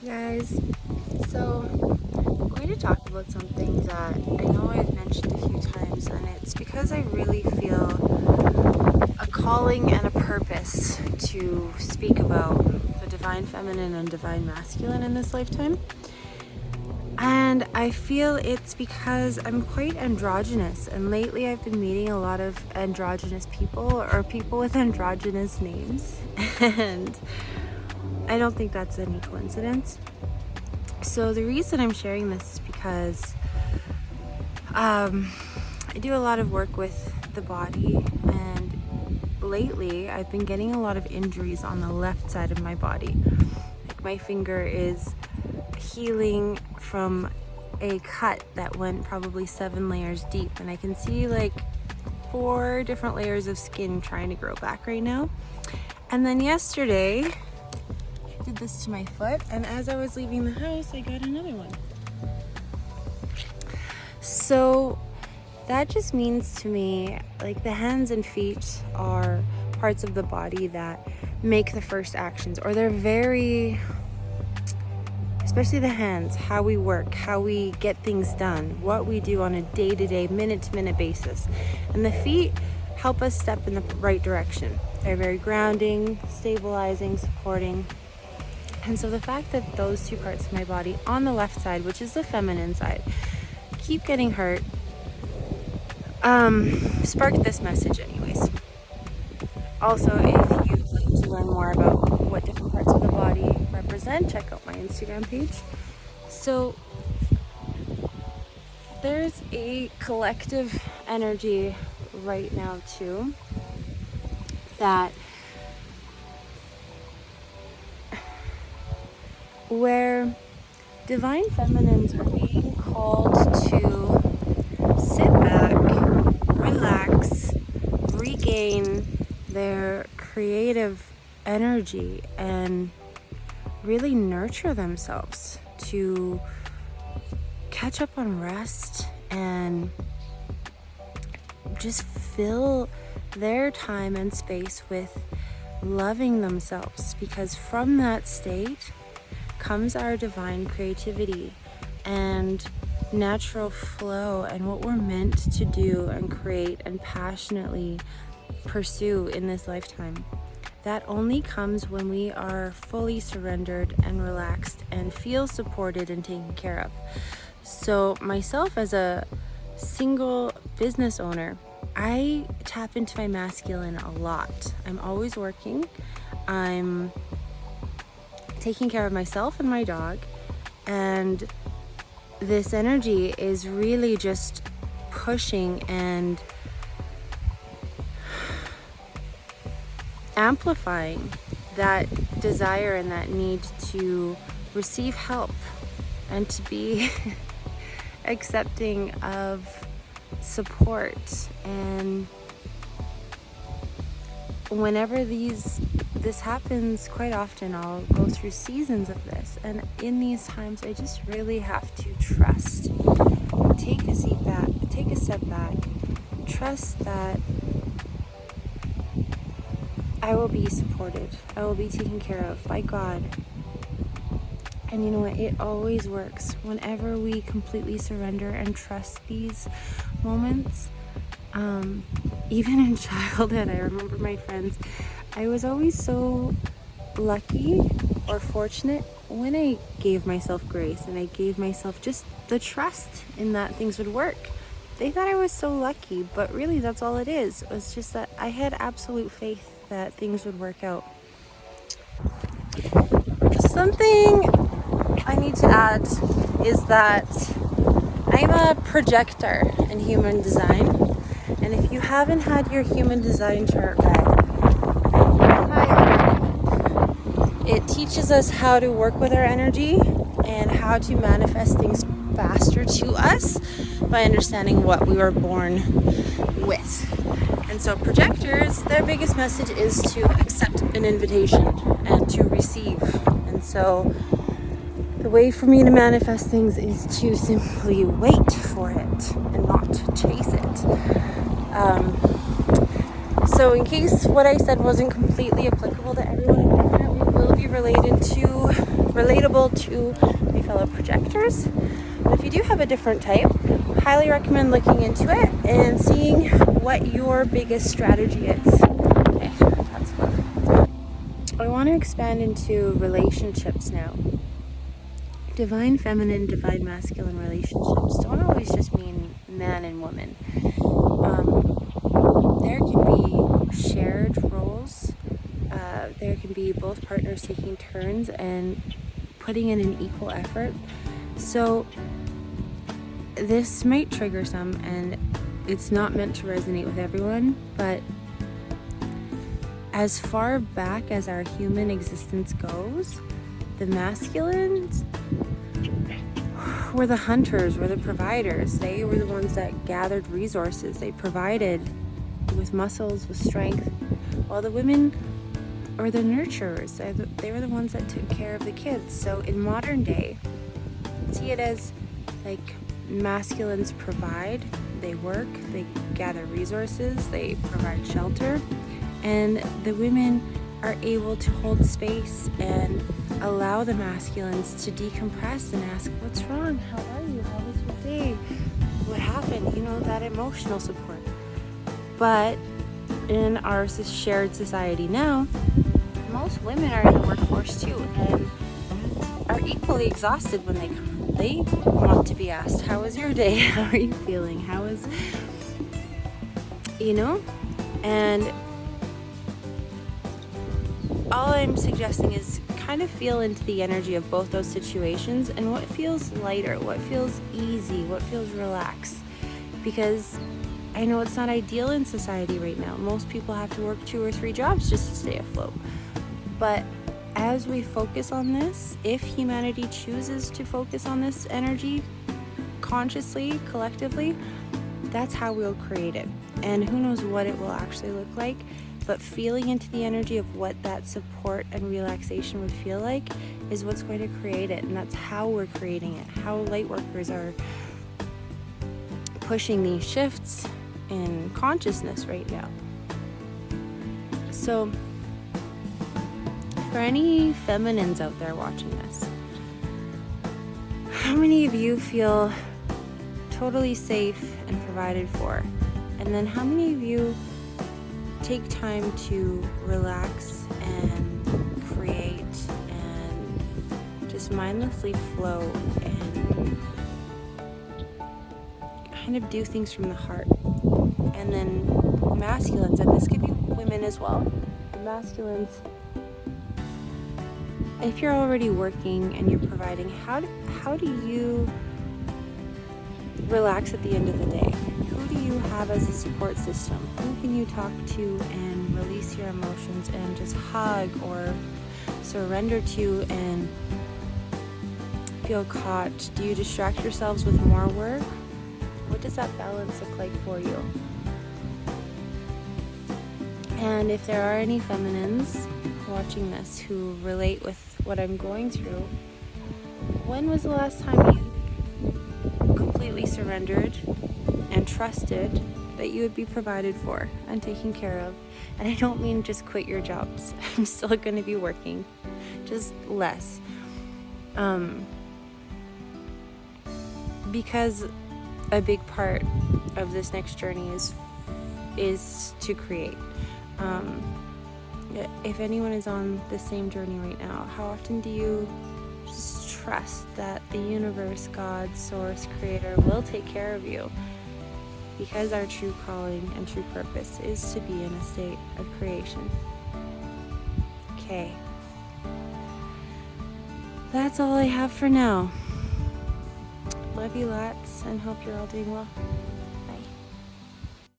Guys, so I'm going to talk about something that I know I've mentioned a few times, and it's because I really feel a calling and a purpose to speak about the divine feminine and divine masculine in this lifetime. And I feel it's because I'm quite androgynous, and lately I've been meeting a lot of androgynous people or people with androgynous names, and I don't think that's any coincidence. So the reason I'm sharing this is because I do a lot of work with the body, and lately I've been getting a lot of injuries on the left side of my body. Like my finger is healing from a cut that went probably 7 layers deep, and I can see like 4 different layers of skin trying to grow back right now. And then yesterday I did this to my foot, and as I was leaving the house I got another one. So that just means to me, like, the hands and feet are parts of the body that make the first actions, or they're very, especially the hands, how we work, how we get things done, what we do on a day-to-day, minute-to-minute basis. And the feet help us step in the right direction. They're very grounding, stabilizing, supporting. And so the fact that those two parts of my body on the left side, which is the feminine side, keep getting hurt, sparked this message anyways. Also, if you'd like to learn more about what different parts of the body represent, check out my Instagram page. So there's a collective energy right now too that where divine feminines are being called to sit back, relax, regain their creative energy, and really nurture themselves to catch up on rest and just fill their time and space with loving themselves, because from that state comes our divine creativity and natural flow and what we're meant to do and create and passionately pursue in this lifetime. That only comes when we are fully surrendered and relaxed and feel supported and taken care of. So myself as a single business owner, I tap into my masculine a lot. I'm always working. I'm taking care of myself and my dog, and this energy is really just pushing and amplifying that desire and that need to receive help and to be accepting of support. And whenever this happens, quite often I'll go through seasons of this, and in these times I just really have to trust. Take a step back, trust that I will be supported, I will be taken care of by God. And you know what, it always works whenever we completely surrender and trust these moments. Even in childhood, I remember my friends, I was always so lucky or fortunate when I gave myself grace and I gave myself just the trust in that things would work. They thought I was so lucky, but really that's all it is. It was just that I had absolute faith that things would work out. Something I need to add is that I'm a projector in human design. And if you haven't had your human design chart read, it teaches us how to work with our energy and how to manifest things faster to us by understanding what we were born with. And so projectors, their biggest message is to accept an invitation and to receive. And so the way for me to manifest things is to simply wait for it and not chase it. So in case what I said wasn't completely applicable to everyone, it definitely will be related to relatable to my fellow projectors. But if you do have a different type, highly recommend looking into it and seeing what your biggest strategy is. Okay, that's fun. I want to expand into relationships now. Divine feminine, divine masculine relationships don't always just mean man and woman. There can be shared roles. There can be both partners taking turns and putting in an equal effort. So this might trigger some, and it's not meant to resonate with everyone, but as far back as our human existence goes, the masculines were the hunters, were the providers. They were the ones that gathered resources. They provided with muscles, with strength, while the women were the nurturers. They were the ones that took care of the kids. So in modern day, see it as like masculines provide, they work, they gather resources, they provide shelter, and the women are able to hold space and allow the masculines to decompress and ask, what's wrong? How are you? How was your day? What happened? You know, that emotional support. But in our shared society now, most women are in the workforce too and are equally exhausted when they come. They want to be asked, how was your day? How are you feeling? How was, you know? And all I'm suggesting is kind of feel into the energy of both those situations and what feels lighter, what feels easy, what feels relaxed. Because I know it's not ideal in society right now. Most people have to work 2 or 3 jobs just to stay afloat. But as we focus on this, if humanity chooses to focus on this energy consciously, collectively, that's how we'll create it. And who knows what it will actually look like, but feeling into the energy of what that support and relaxation would feel like is what's going to create it. And that's how we're creating it, how lightworkers are pushing these shifts in consciousness right now. So for any feminines out there watching this, how many of you feel totally safe and provided for? And then how many of you take time to relax and create and just mindlessly flow and kind of do things from the heart? And then masculines, and this could be women as well, the masculines, if you're already working and you're providing, how do you relax at the end of the day? Who do you have as a support system? Who can you talk to and release your emotions and just hug or surrender to and feel caught? Do you distract yourselves with more work? What does that balance look like for you? And if there are any feminines watching this who relate with what I'm going through, when was the last time you completely surrendered and trusted that you would be provided for and taken care of? And I don't mean just quit your jobs. I'm still going to be working, just less. Because a big part of this next journey is to create. If anyone is on the same journey right now, how often do you just trust that the universe, God, source, creator will take care of you? Because our true calling and true purpose is to be in a state of creation. Okay. That's all I have for now. Love you lots and hope you're all doing well.